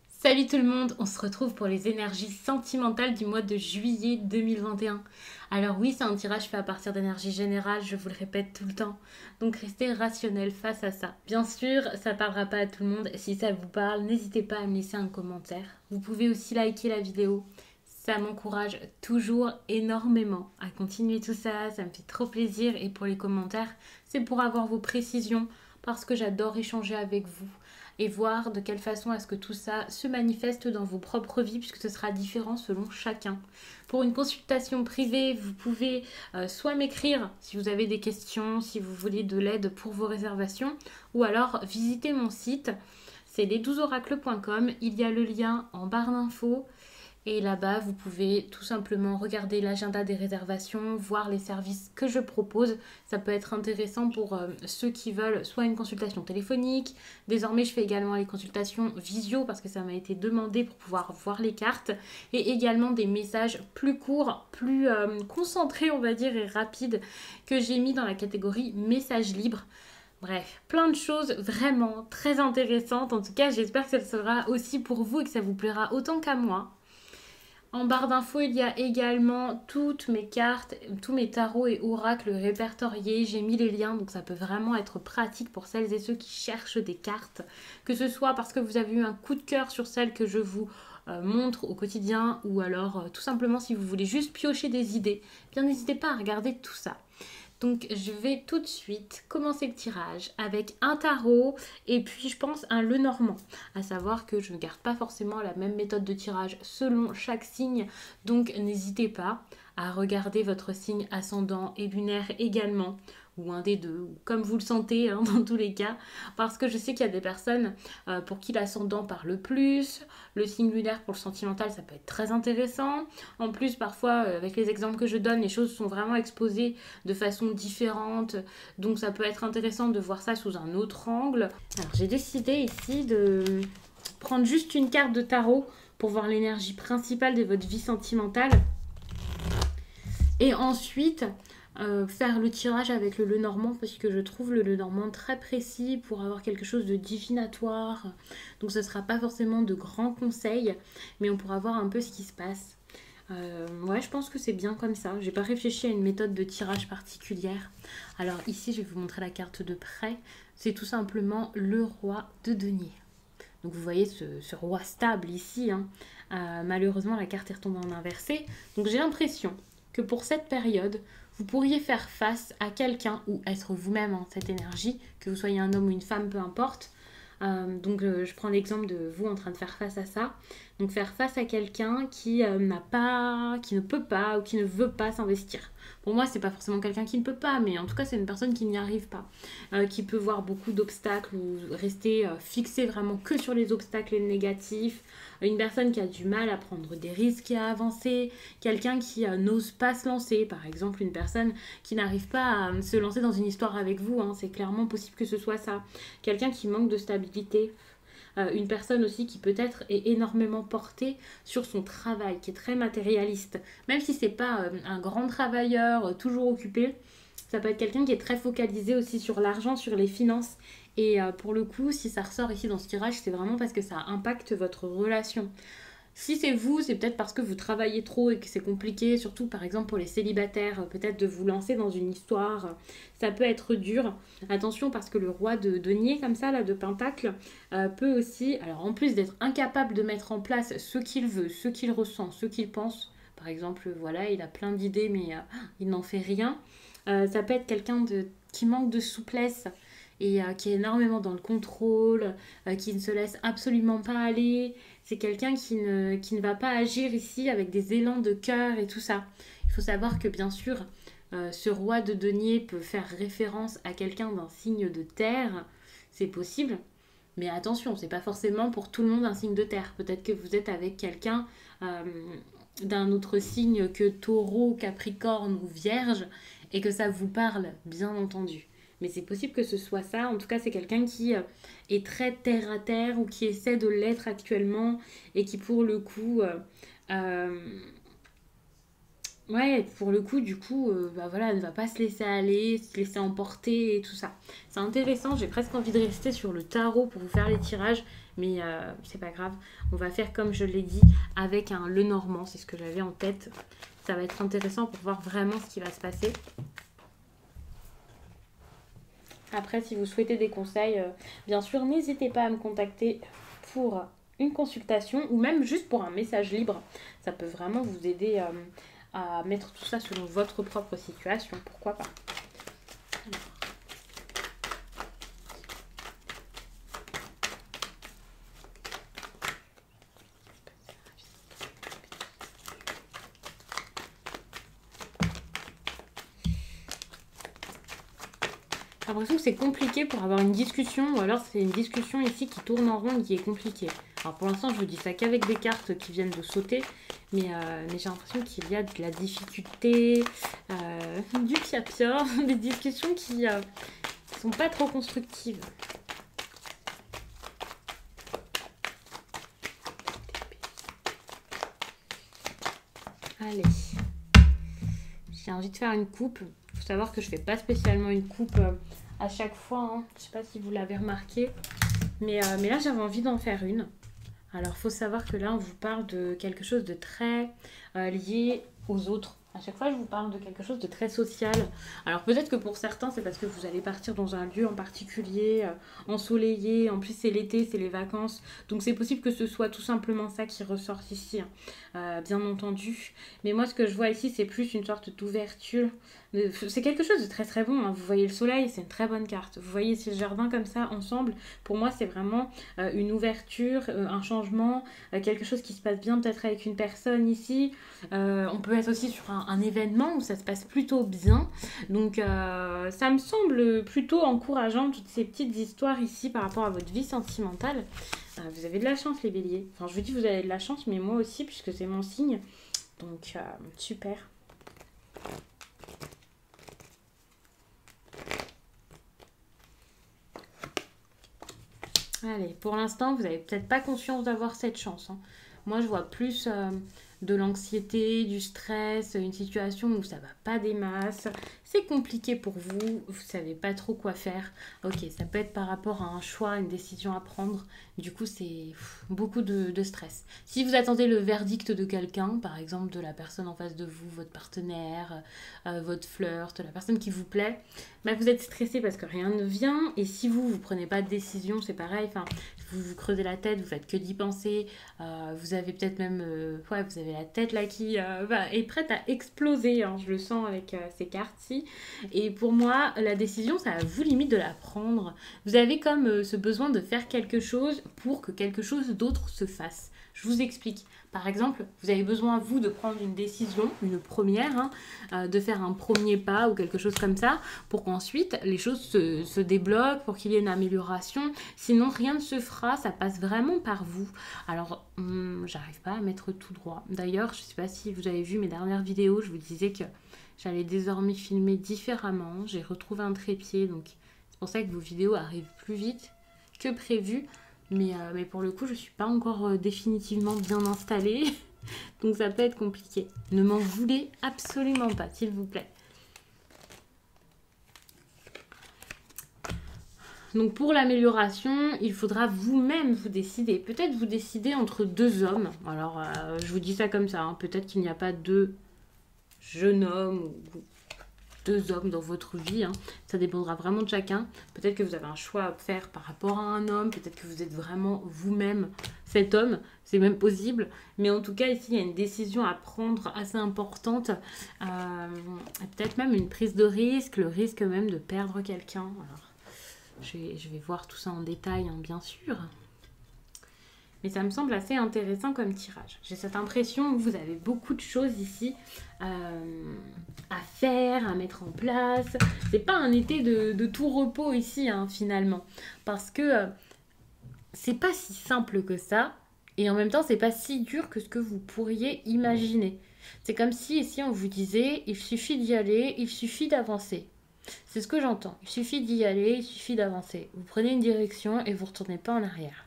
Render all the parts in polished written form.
Salut tout le monde, on se retrouve pour les énergies sentimentales du mois de juillet 2021. Alors oui, c'est un tirage fait à partir d'énergie générale, je vous le répète tout le temps. Donc restez rationnel face à ça. Bien sûr, ça parlera pas à tout le monde. Si ça vous parle, n'hésitez pas à me laisser un commentaire. Vous pouvez aussi liker la vidéo. Ça m'encourage toujours énormément à continuer tout ça, ça me fait trop plaisir. Et pour les commentaires, c'est pour avoir vos précisions parce que j'adore échanger avec vous et voir de quelle façon est-ce que tout ça se manifeste dans vos propres vies puisque ce sera différent selon chacun. Pour une consultation privée, vous pouvez soit m'écrire si vous avez des questions, si vous voulez de l'aide pour vos réservations, ou alors visiter mon site, c'est les12oracles.com, il y a le lien en barre d'infos. Et là-bas, vous pouvez tout simplement regarder l'agenda des réservations, voir les services que je propose. Ça peut être intéressant pour ceux qui veulent soit une consultation téléphonique. Désormais, je fais également les consultations visio parce que ça m'a été demandé pour pouvoir voir les cartes. Et également des messages plus courts, plus concentrés, on va dire, et rapides que j'ai mis dans la catégorie messages libres. Bref, plein de choses vraiment très intéressantes. En tout cas, j'espère que ça sera aussi pour vous et que ça vous plaira autant qu'à moi. En barre d'infos, il y a également toutes mes cartes, tous mes tarots et oracles répertoriés. J'ai mis les liens, donc ça peut vraiment être pratique pour celles et ceux qui cherchent des cartes. Que ce soit parce que vous avez eu un coup de cœur sur celles que je vous montre au quotidien, ou alors tout simplement si vous voulez juste piocher des idées, bien n'hésitez pas à regarder tout ça. Donc je vais tout de suite commencer le tirage avec un tarot et puis je pense un Lenormand. À savoir que je ne garde pas forcément la même méthode de tirage selon chaque signe. Donc n'hésitez pas à regarder votre signe ascendant et lunaire également. Ou un des deux, ou comme vous le sentez hein, dans tous les cas. Parce que je sais qu'il y a des personnes pour qui l'ascendant parle plus. Le signe lunaire pour le sentimental, ça peut être très intéressant. En plus, parfois, avec les exemples que je donne, les choses sont vraiment exposées de façon différente. Donc ça peut être intéressant de voir ça sous un autre angle. Alors j'ai décidé ici de prendre juste une carte de tarot pour voir l'énergie principale de votre vie sentimentale. Et ensuite, faire le tirage avec le Lenormand parce que je trouve le Lenormand très précis pour avoir quelque chose de divinatoire. Donc ce ne sera pas forcément de grands conseils, mais on pourra voir un peu ce qui se passe. Ouais, je pense que c'est bien comme ça. J'ai pas réfléchi à une méthode de tirage particulière. Alors ici, je vais vous montrer la carte de près. C'est tout simplement le roi de denier. Donc vous voyez ce roi stable ici. Hein. Malheureusement, la carte est retombée en inversé. Donc j'ai l'impression que pour cette période, vous pourriez faire face à quelqu'un ou être vous-même en cette énergie, que vous soyez un homme ou une femme, peu importe. Je prends l'exemple de vous en train de faire face à ça. Donc faire face à quelqu'un qui qui ne peut pas ou qui ne veut pas s'investir. Pour moi, c'est pas forcément quelqu'un qui ne peut pas, mais en tout cas, c'est une personne qui n'y arrive pas, qui peut voir beaucoup d'obstacles ou rester fixé vraiment que sur les obstacles négatifs. Une personne qui a du mal à prendre des risques et à avancer, quelqu'un qui n'ose pas se lancer, par exemple une personne qui n'arrive pas à se lancer dans une histoire avec vous, hein, c'est clairement possible que ce soit ça. Quelqu'un qui manque de stabilité, une personne aussi qui peut-être est énormément portée sur son travail, qui est très matérialiste. Même si c'est pas un grand travailleur, toujours occupé, ça peut être quelqu'un qui est très focalisé aussi sur l'argent, sur les finances. Et pour le coup, si ça ressort ici dans ce tirage, c'est vraiment parce que ça impacte votre relation. Si c'est vous, c'est peut-être parce que vous travaillez trop et que c'est compliqué, surtout par exemple pour les célibataires, peut-être de vous lancer dans une histoire, ça peut être dur. Attention parce que le roi de denier comme ça, là, de pentacle, peut aussi, alors en plus d'être incapable de mettre en place ce qu'il veut, ce qu'il ressent, ce qu'il pense, par exemple, voilà, il a plein d'idées mais il n'en fait rien. Ça peut être quelqu'un qui manque de souplesse et qui est énormément dans le contrôle, qui ne se laisse absolument pas aller. C'est quelqu'un qui ne va pas agir ici avec des élans de cœur et tout ça. Il faut savoir que bien sûr, ce roi de denier peut faire référence à quelqu'un d'un signe de terre, c'est possible. Mais attention, c'est pas forcément pour tout le monde un signe de terre. Peut-être que vous êtes avec quelqu'un d'un autre signe que taureau, capricorne ou vierge et que ça vous parle, bien entendu. Mais c'est possible que ce soit ça. En tout cas, c'est quelqu'un qui est très terre à terre ou qui essaie de l'être actuellement et qui, pour le coup, Ouais, pour le coup, du coup, bah voilà, elle ne va pas se laisser aller, se laisser emporter et tout ça. C'est intéressant, j'ai presque envie de rester sur le tarot pour vous faire les tirages, mais c'est pas grave. On va faire comme je l'ai dit, avec un Lenormand, c'est ce que j'avais en tête. Ça va être intéressant pour voir vraiment ce qui va se passer. Après, si vous souhaitez des conseils, bien sûr, n'hésitez pas à me contacter pour une consultation ou même juste pour un message libre. Ça peut vraiment vous aider à mettre tout ça selon votre propre situation. Pourquoi pas? J'ai l'impression que c'est compliqué pour avoir une discussion, ou alors c'est une discussion ici qui tourne en rond et qui est compliquée. Alors pour l'instant, je vous dis ça qu'avec des cartes qui viennent de sauter, mais j'ai l'impression qu'il y a de la difficulté, du pia-pia, des discussions qui sont pas trop constructives. Allez, j'ai envie de faire une coupe. Il faut savoir que je fais pas spécialement une coupe à chaque fois, hein. Je sais pas si vous l'avez remarqué, mais là j'avais envie d'en faire une. Alors, faut savoir que là, on vous parle de quelque chose de très lié aux autres. À chaque fois, je vous parle de quelque chose de très social. Alors, peut-être que pour certains, c'est parce que vous allez partir dans un lieu en particulier, ensoleillé. En plus, c'est l'été, c'est les vacances. Donc, c'est possible que ce soit tout simplement ça qui ressorte ici, hein. Bien entendu. Mais moi, ce que je vois ici, c'est plus une sorte d'ouverture. C'est quelque chose de très très bon, hein. Vous voyez le soleil, c'est une très bonne carte. Vous voyez ici le jardin comme ça, ensemble. Pour moi, c'est vraiment une ouverture, un changement, quelque chose qui se passe bien peut-être avec une personne ici. On peut être aussi sur un événement où ça se passe plutôt bien. Donc ça me semble plutôt encourageant, toutes ces petites histoires ici par rapport à votre vie sentimentale. Vous avez de la chance les béliers. Enfin je vous dis vous avez de la chance, mais moi aussi puisque c'est mon signe. Donc super. Allez, pour l'instant, vous n'avez peut-être pas conscience d'avoir cette chance, hein. Moi, je vois plus de l'anxiété, du stress, une situation où ça va pas des masses. C'est compliqué pour vous, vous savez pas trop quoi faire. Ok, ça peut être par rapport à un choix, une décision à prendre. Du coup, c'est beaucoup de stress. Si vous attendez le verdict de quelqu'un, par exemple de la personne en face de vous, votre partenaire, votre flirt, la personne qui vous plaît, bah, vous êtes stressé parce que rien ne vient. Et si vous prenez pas de décision, c'est pareil. Enfin, vous vous creusez la tête, vous faites que d'y penser. Vous avez peut-être même, ouais, vous avez la tête là qui est prête à exploser, hein. Je le sens avec ces cartes-ci. Et pour moi, la décision, ça vous limite de la prendre. Vous avez comme ce besoin de faire quelque chose pour que quelque chose d'autre se fasse. Je vous explique. Par exemple, vous avez besoin, vous, de prendre une décision, une première, hein, de faire un premier pas ou quelque chose comme ça, pour qu'ensuite les choses se débloquent, pour qu'il y ait une amélioration. Sinon, rien ne se fera, ça passe vraiment par vous. Alors, j'arrive pas à mettre tout droit. D'ailleurs, je sais pas si vous avez vu mes dernières vidéos, je vous disais que j'allais désormais filmer différemment. J'ai retrouvé un trépied, donc c'est pour ça que vos vidéos arrivent plus vite que prévu. Mais pour le coup, je ne suis pas encore définitivement bien installée. Donc ça peut être compliqué. Ne m'en voulez absolument pas, s'il vous plaît. Donc pour l'amélioration, il faudra vous-même vous décider. Peut-être vous décider entre deux hommes. Alors je vous dis ça comme ça, hein. Peut-être qu'il n'y a pas deux jeunes hommes ou deux hommes dans votre vie, hein. Ça dépendra vraiment de chacun. Peut-être que vous avez un choix à faire par rapport à un homme, peut-être que vous êtes vraiment vous-même cet homme, c'est même possible. Mais en tout cas, ici, il y a une décision à prendre assez importante, peut-être même une prise de risque, le risque même de perdre quelqu'un. Alors, je vais voir tout ça en détail, hein, bien sûr. Mais ça me semble assez intéressant comme tirage. J'ai cette impression que vous avez beaucoup de choses ici à faire, à mettre en place. C'est pas un été de tout repos ici, hein, finalement. Parce que c'est pas si simple que ça. Et en même temps, c'est pas si dur que ce que vous pourriez imaginer. C'est comme si ici on vous disait, il suffit d'y aller, il suffit d'avancer. C'est ce que j'entends. Il suffit d'y aller, il suffit d'avancer. Vous prenez une direction et vous retournez pas en arrière.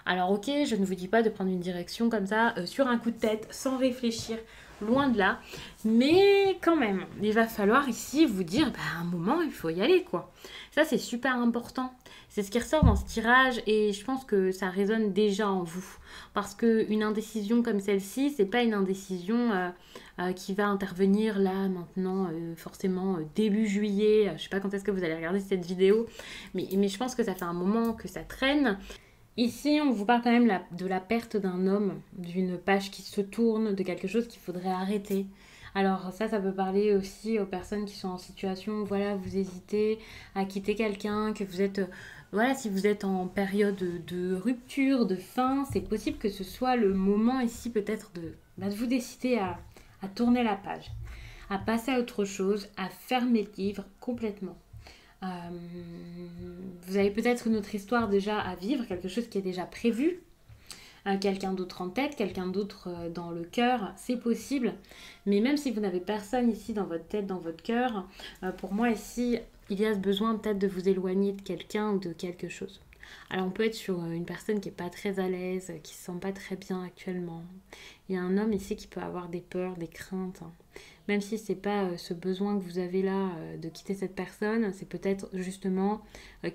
Alors ok, je ne vous dis pas de prendre une direction comme ça, sur un coup de tête, sans réfléchir. loin de là. Mais quand même, il va falloir ici vous dire, bah, à un moment, il faut y aller, quoi. Ça, c'est super important. C'est ce qui ressort dans ce tirage et je pense que ça résonne déjà en vous. Parce qu'une indécision comme celle-ci, c'est pas une indécision qui va intervenir là, maintenant, forcément début juillet. Je sais pas quand est-ce que vous allez regarder cette vidéo, mais je pense que ça fait un moment que ça traîne. Ici, on vous parle quand même de la perte d'un homme, d'une page qui se tourne, de quelque chose qu'il faudrait arrêter. Alors ça peut parler aussi aux personnes qui sont en situation, voilà, vous hésitez à quitter quelqu'un, que vous êtes, voilà, si vous êtes en période de rupture, de fin, c'est possible que ce soit le moment ici peut-être de vous décider à tourner la page, à passer à autre chose, à fermer le livre complètement. Euh, Vous avez peut-être une autre histoire déjà à vivre, quelque chose qui est déjà prévu, quelqu'un d'autre en tête, quelqu'un d'autre dans le cœur, c'est possible. Mais même si vous n'avez personne ici dans votre tête, dans votre cœur, pour moi ici, il y a ce besoin peut-être de vous éloigner de quelqu'un ou de quelque chose. Alors on peut être sur une personne qui n'est pas très à l'aise, qui ne se sent pas très bien actuellement. Il y a un homme ici qui peut avoir des peurs, des craintes. Même si c'est pas ce besoin que vous avez là de quitter cette personne, c'est peut-être justement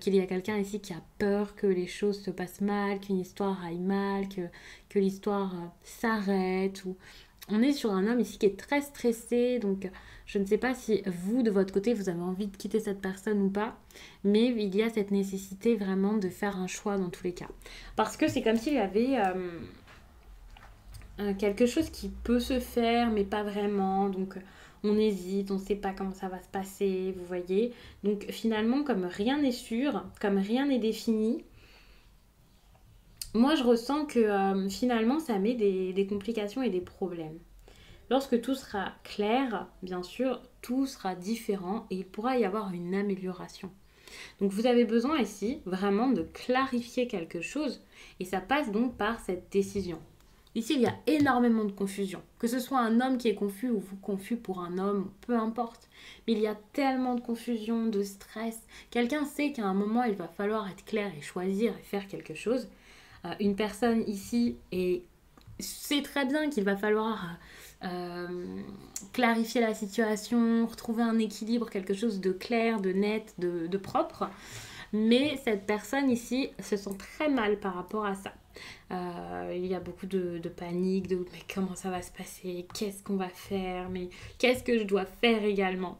qu'il y a quelqu'un ici qui a peur que les choses se passent mal, qu'une histoire aille mal, que l'histoire s'arrête. Ou... On est sur un homme ici qui est très stressé, donc je ne sais pas si vous, de votre côté, vous avez envie de quitter cette personne ou pas, mais il y a cette nécessité vraiment de faire un choix dans tous les cas. Parce que c'est comme s'il y avait quelque chose qui peut se faire, mais pas vraiment. Donc, on hésite, on ne sait pas comment ça va se passer, vous voyez. Donc, finalement, comme rien n'est sûr, comme rien n'est défini, moi, je ressens que finalement, ça met des complications et des problèmes. Lorsque tout sera clair, bien sûr, tout sera différent et il pourra y avoir une amélioration. Donc vous avez besoin ici vraiment de clarifier quelque chose et ça passe donc par cette décision. Ici, il y a énormément de confusion. Que ce soit un homme qui est confus ou vous confus pour un homme, peu importe. Mais il y a tellement de confusion, de stress. Quelqu'un sait qu'à un moment, il va falloir être clair et choisir et faire quelque chose. Une personne ici sait très bien qu'il va falloir clarifier la situation, retrouver un équilibre, quelque chose de clair, de net, de propre. Mais cette personne ici se sent très mal par rapport à ça. Il y a beaucoup de panique, de mais comment ça va se passer, qu'est-ce qu'on va faire, mais qu'est-ce que je dois faire également.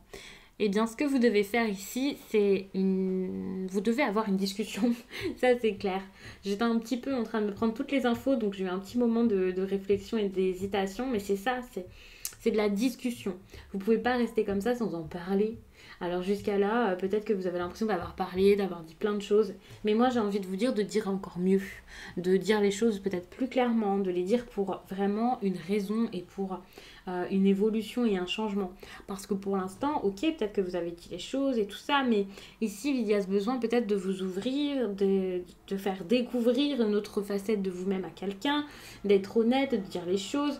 Eh bien, ce que vous devez faire ici, vous devez avoir une discussion, ça c'est clair. J'étais un petit peu en train de me prendre toutes les infos, donc j'ai eu un petit moment de réflexion et d'hésitation, mais c'est ça, c'est de la discussion. Vous ne pouvez pas rester comme ça sans en parler. Alors jusqu'à là, peut-être que vous avez l'impression d'avoir parlé, d'avoir dit plein de choses. Mais moi, j'ai envie de vous dire de dire encore mieux. De dire les choses peut-être plus clairement, de les dire pour vraiment une raison et pour une évolution et un changement. Parce que pour l'instant, ok, peut-être que vous avez dit les choses et tout ça, mais ici, il y a ce besoin peut-être de vous ouvrir, de faire découvrir une autre facette de vous-même à quelqu'un, d'être honnête, de dire les choses.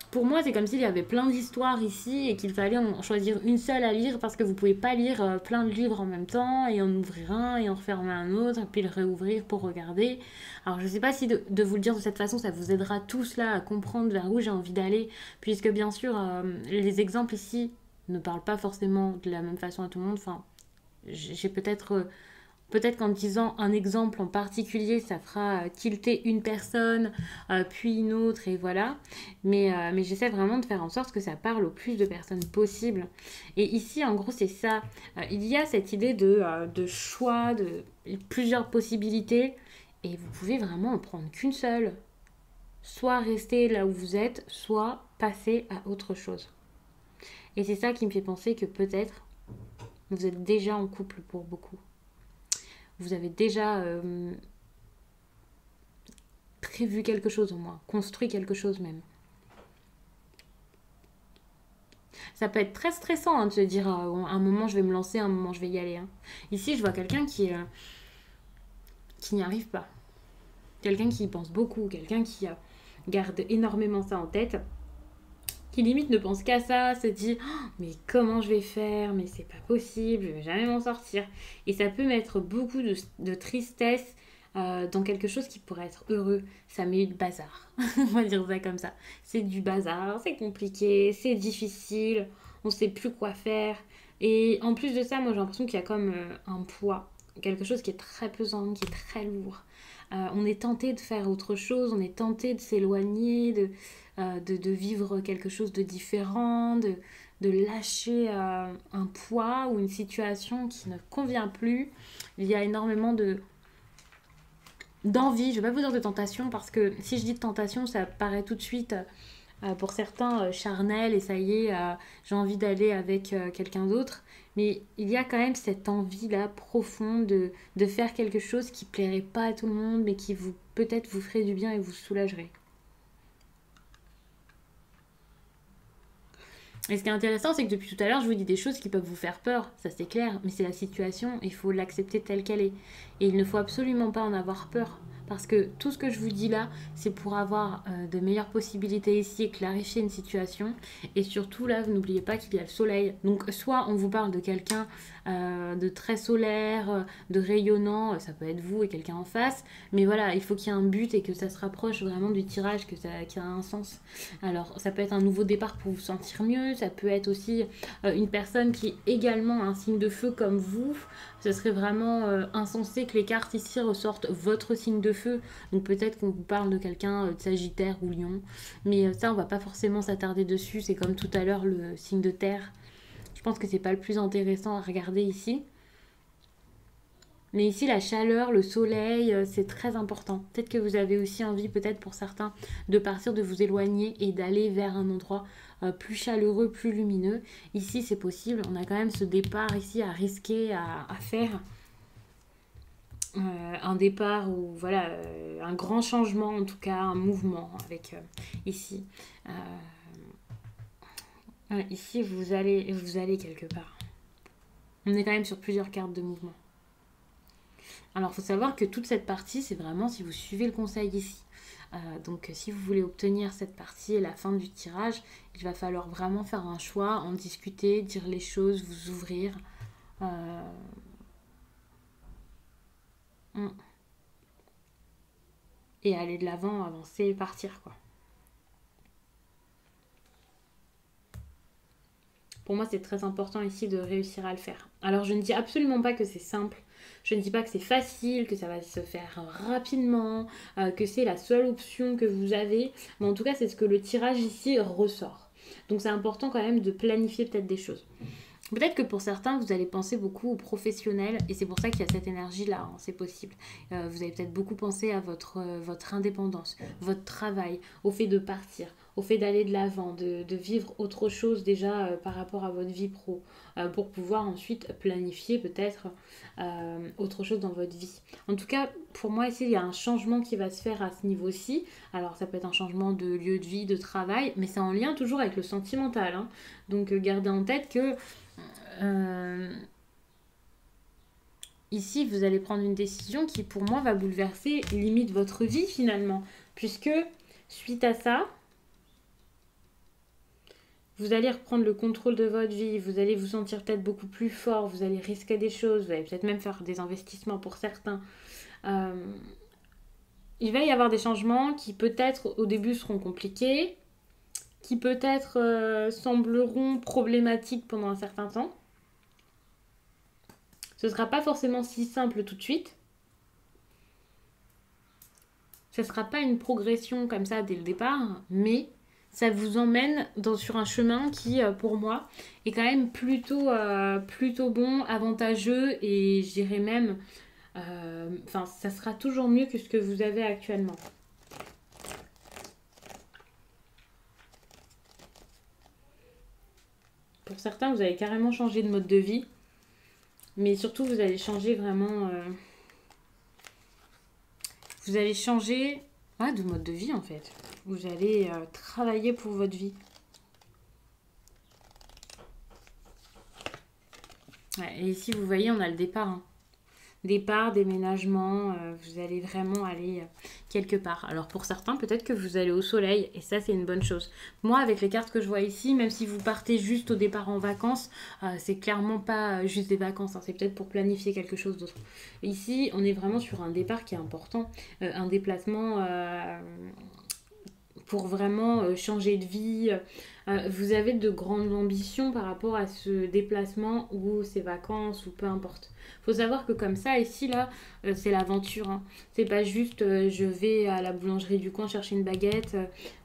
Pour moi, c'est comme s'il y avait plein d'histoires ici et qu'il fallait en choisir une seule à lire parce que vous pouvez pas lire plein de livres en même temps et en ouvrir un et en refermer un autre et puis le réouvrir pour regarder. Alors je sais pas si de vous le dire de cette façon, ça vous aidera tous là à comprendre vers où j'ai envie d'aller puisque bien sûr les exemples ici ne parlent pas forcément de la même façon à tout le monde. Enfin, j'ai peut-être qu'en disant un exemple en particulier, ça fera tilter une personne, puis une autre, et voilà. Mais j'essaie vraiment de faire en sorte que ça parle au plus de personnes possible. Et ici, en gros, c'est ça. Il y a cette idée de choix, de plusieurs possibilités, et vous pouvez vraiment en prendre qu'une seule. Soit rester là où vous êtes, soit passer à autre chose. Et c'est ça qui me fait penser que peut-être vous êtes déjà en couple pour beaucoup. Vous avez déjà prévu quelque chose au moins, construit quelque chose même. Ça peut être très stressant de se dire un moment je vais me lancer, un moment je vais y aller. Ici je vois quelqu'un qui n'y arrive pas. Quelqu'un qui y pense beaucoup, quelqu'un qui garde énormément ça en tête, qui limite ne pense qu'à ça, se dit oh, mais comment je vais faire, mais c'est pas possible, je vais jamais m'en sortir. Et ça peut mettre beaucoup de tristesse dans quelque chose qui pourrait être heureux, ça met le bazar. On va dire ça comme ça. C'est du bazar, c'est compliqué, c'est difficile, on sait plus quoi faire. Et en plus de ça, moi j'ai l'impression qu'il y a comme un poids, quelque chose qui est très pesant, qui est très lourd. On est tenté de faire autre chose, on est tenté de s'éloigner, de vivre quelque chose de différent, de lâcher un poids ou une situation qui ne convient plus. Il y a énormément d'envie, je ne vais pas vous dire de tentation parce que si je dis de tentation, ça paraît tout de suite pour certains charnel et ça y est, j'ai envie d'aller avec quelqu'un d'autre. Mais il y a quand même cette envie-là profonde de faire quelque chose qui plairait pas à tout le monde, mais qui vous peut-être vous ferait du bien et vous soulagerait. Et ce qui est intéressant, c'est que depuis tout à l'heure, je vous dis des choses qui peuvent vous faire peur, ça c'est clair, mais c'est la situation, il faut l'accepter telle qu'elle est. Et il ne faut absolument pas en avoir peur. Parce que tout ce que je vous dis là, c'est pour avoir de meilleures possibilités ici et clarifier une situation. Et surtout là, vous n'oubliez pas qu'il y a le soleil. Donc soit on vous parle de quelqu'un de très solaire, de rayonnant, ça peut être vous et quelqu'un en face. Mais voilà, il faut qu'il y ait un but et que ça se rapproche vraiment du tirage, qu'il y a un sens. Alors, ça peut être un nouveau départ pour vous sentir mieux, ça peut être aussi une personne qui est également un signe de feu comme vous. Ce serait vraiment insensé que les cartes ici ressortent votre signe de feu. Donc peut-être qu'on vous parle de quelqu'un de Sagittaire ou Lion. Mais ça, on va pas forcément s'attarder dessus. C'est comme tout à l'heure le signe de terre. Je pense que c'est pas le plus intéressant à regarder ici. Mais ici, la chaleur, le soleil, c'est très important. Peut-être que vous avez aussi envie, peut-être pour certains, de partir, de vous éloigner et d'aller vers un endroit plus chaleureux, plus lumineux. Ici, c'est possible. On a quand même ce départ ici à risquer, à faire. Un départ ou voilà, un grand changement, en tout cas, un mouvement avec ici. Ici, vous allez quelque part. On est quand même sur plusieurs cartes de mouvement. Alors, il faut savoir que toute cette partie, c'est vraiment si vous suivez le conseil ici. Donc, si vous voulez obtenir cette partie et la fin du tirage, il va falloir vraiment faire un choix, en discuter, dire les choses, vous ouvrir. Euh, et aller de l'avant, avancer et partir, quoi. Pour moi, c'est très important ici de réussir à le faire. Alors, je ne dis absolument pas que c'est simple. Je ne dis pas que c'est facile, que ça va se faire rapidement, que c'est la seule option que vous avez. Mais en tout cas, c'est ce que le tirage ici ressort. Donc, c'est important quand même de planifier peut-être des choses. Peut-être que pour certains, vous allez penser beaucoup aux professionnels et c'est pour ça qu'il y a cette énergie-là, hein, c'est possible. Vous allez peut-être beaucoup penser à votre indépendance, votre travail, au fait de partir, au fait d'aller de l'avant, de vivre autre chose déjà par rapport à votre vie pro, pour pouvoir ensuite planifier peut-être autre chose dans votre vie. En tout cas, pour moi ici, il y a un changement qui va se faire à ce niveau-ci. Alors ça peut être un changement de lieu de vie, de travail, mais c'est en lien toujours avec le sentimental, hein. Donc gardez en tête que euh, ici, vous allez prendre une décision qui, pour moi, va bouleverser limite votre vie finalement. Puisque, suite à ça, vous allez reprendre le contrôle de votre vie, vous allez vous sentir peut-être beaucoup plus fort, vous allez risquer des choses, vous allez peut-être même faire des investissements pour certains. Euh, il va y avoir des changements qui peut-être au début seront compliqués, qui peut-être sembleront problématiques pendant un certain temps. Ce ne sera pas forcément si simple tout de suite. Ce ne sera pas une progression comme ça dès le départ, mais ça vous emmène sur un chemin qui, pour moi, est quand même plutôt bon, avantageux et je dirais même, ça sera toujours mieux que ce que vous avez actuellement. Pour certains, vous allez carrément changer de mode de vie, mais surtout, vous allez changer vraiment... vous allez changer de mode de vie, en fait. Vous allez travailler pour votre vie. Ouais, et ici, vous voyez, on a le départ, hein. départ, déménagement, vous allez vraiment aller quelque part. Alors pour certains, peut-être que vous allez au soleil, et ça c'est une bonne chose. Moi, avec les cartes que je vois ici, même si vous partez juste au départ en vacances, c'est clairement pas juste des vacances, hein, c'est peut-être pour planifier quelque chose d'autre. Ici, on est vraiment sur un départ qui est important, un déplacement pour vraiment changer de vie. Vous avez de grandes ambitions par rapport à ce déplacement ou ces vacances ou peu importe. Il faut savoir que comme ça, ici, là, c'est l'aventure. Hein. C'est pas juste je vais à la boulangerie du coin chercher une baguette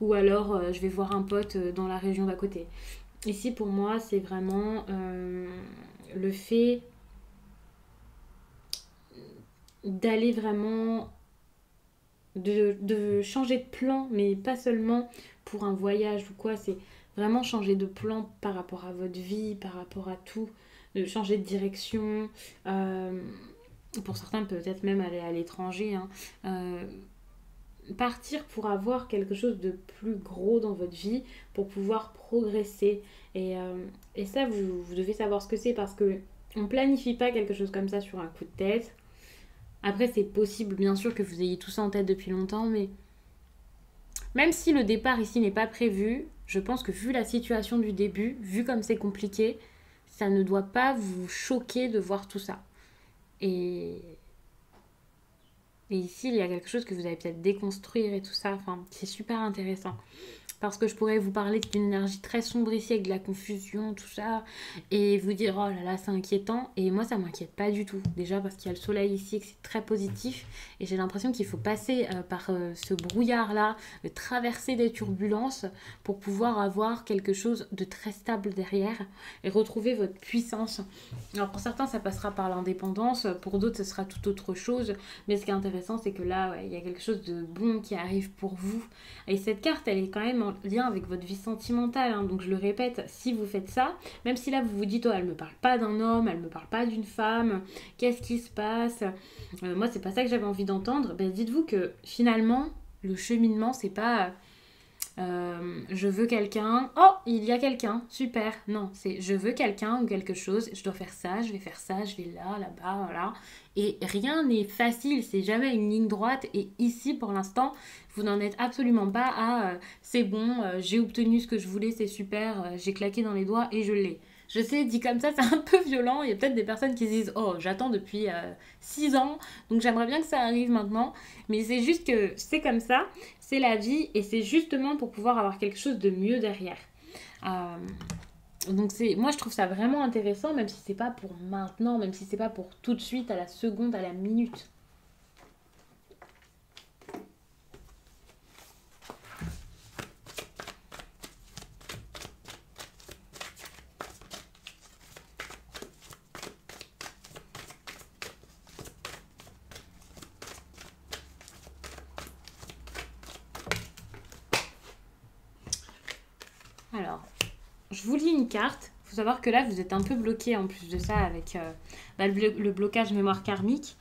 ou alors je vais voir un pote dans la région d'à côté. Ici, pour moi, c'est vraiment le fait d'aller vraiment de changer de plan, mais pas seulement pour un voyage ou quoi, c'est vraiment changer de plan par rapport à votre vie, par rapport à tout, de changer de direction. euh, pour certains, peut-être même aller à l'étranger. Hein. Partir pour avoir quelque chose de plus gros dans votre vie, pour pouvoir progresser. Et ça, vous devez savoir ce que c'est parce que on planifie pas quelque chose comme ça sur un coup de tête. Après, c'est possible, bien sûr, que vous ayez tout ça en tête depuis longtemps, mais même si le départ ici n'est pas prévu, je pense que vu la situation du début, vu comme c'est compliqué, ça ne doit pas vous choquer de voir tout ça. Et, et ici, il y a quelque chose que vous allez peut-être déconstruire et tout ça. Enfin, c'est super intéressant. Parce que je pourrais vous parler d'une énergie très sombre ici avec de la confusion, tout ça, et vous dire oh là là c'est inquiétant. Et moi ça m'inquiète pas du tout. Déjà parce qu'il y a le soleil ici et que c'est très positif. Et j'ai l'impression qu'il faut passer par ce brouillard là, traverser des turbulences pour pouvoir avoir quelque chose de très stable derrière et retrouver votre puissance. Alors pour certains ça passera par l'indépendance, pour d'autres ce sera tout autre chose. Mais ce qui est intéressant c'est que là ouais, il y a quelque chose de bon qui arrive pour vous. Et cette carte, elle est quand même en lien avec votre vie sentimentale. Hein. Donc je le répète, si vous faites ça, même si là vous vous dites, oh, elle me parle pas d'un homme, elle me parle pas d'une femme, qu'est-ce qui se passe moi, c'est pas ça que j'avais envie d'entendre. Ben, dites-vous que finalement, le cheminement, c'est pas je veux quelqu'un. Oh, il y a quelqu'un, super. Non, c'est je veux quelqu'un ou quelque chose. Je dois faire ça, je vais faire ça, je vais là, là-bas, voilà. Et rien n'est facile, c'est jamais une ligne droite. Et ici, pour l'instant, vous n'en êtes absolument pas à c'est bon, j'ai obtenu ce que je voulais, c'est super, j'ai claqué dans les doigts et je l'ai. Je sais, dit comme ça, c'est un peu violent. Il y a peut-être des personnes qui se disent oh, j'attends depuis 6 ans, donc j'aimerais bien que ça arrive maintenant. Mais c'est juste que c'est comme ça, c'est la vie et c'est justement pour pouvoir avoir quelque chose de mieux derrière. Euh, donc moi je trouve ça vraiment intéressant, même si c'est pas pour maintenant, même si c'est pas pour tout de suite, à la seconde, à la minute. Alors, je vous lis une carte. Il faut savoir que là, vous êtes un peu bloqué en plus de ça avec le blocage mémoire karmique.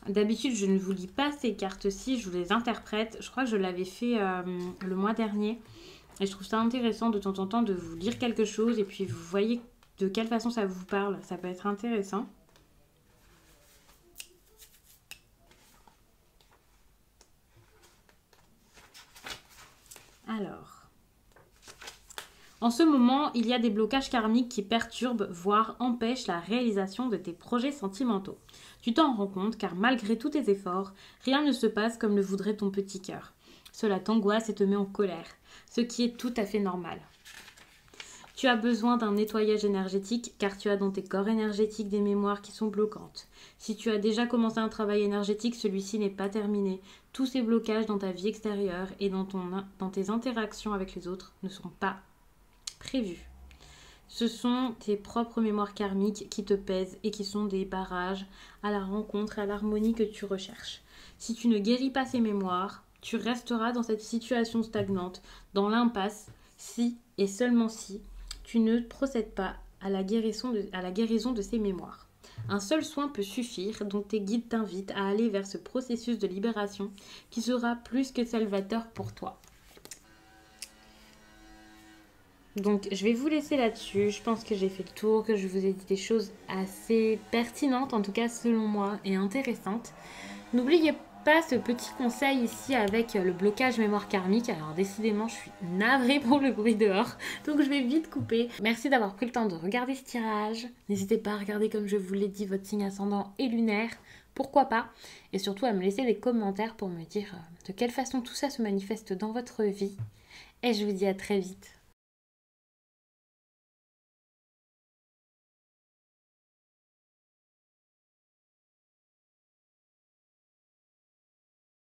D'habitude, je ne vous lis pas ces cartes-ci, je vous les interprète. Je crois que je l'avais fait le mois dernier. Et je trouve ça intéressant de temps en temps de vous lire quelque chose et puis vous voyez de quelle façon ça vous parle. Ça peut être intéressant. Alors, en ce moment, il y a des blocages karmiques qui perturbent, voire empêchent la réalisation de tes projets sentimentaux. Tu t'en rends compte car malgré tous tes efforts, rien ne se passe comme le voudrait ton petit cœur. Cela t'angoisse et te met en colère, ce qui est tout à fait normal. Tu as besoin d'un nettoyage énergétique car tu as dans tes corps énergétiques des mémoires qui sont bloquantes. Si tu as déjà commencé un travail énergétique, celui-ci n'est pas terminé. Tous ces blocages dans ta vie extérieure et dans tes interactions avec les autres ne sont pas prévus. Ce sont tes propres mémoires karmiques qui te pèsent et qui sont des barrages à la rencontre et à l'harmonie que tu recherches. Si tu ne guéris pas ces mémoires, tu resteras dans cette situation stagnante, dans l'impasse, si et seulement si tu ne procèdes pas à la guérison de ces mémoires. Un seul soin peut suffire, donc tes guides t'invitent à aller vers ce processus de libération qui sera plus que salvateur pour toi. Donc je vais vous laisser là-dessus. Je pense que j'ai fait le tour, que je vous ai dit des choses assez pertinentes, en tout cas selon moi, et intéressantes. N'oubliez pas ce petit conseil ici avec le blocage mémoire karmique. Alors décidément, je suis navrée pour le bruit dehors, donc je vais vite couper. Merci d'avoir pris le temps de regarder ce tirage. N'hésitez pas à regarder, comme je vous l'ai dit, votre signe ascendant et lunaire. Pourquoi pas? Et surtout à me laisser des commentaires pour me dire de quelle façon tout ça se manifeste dans votre vie. Et je vous dis à très vite.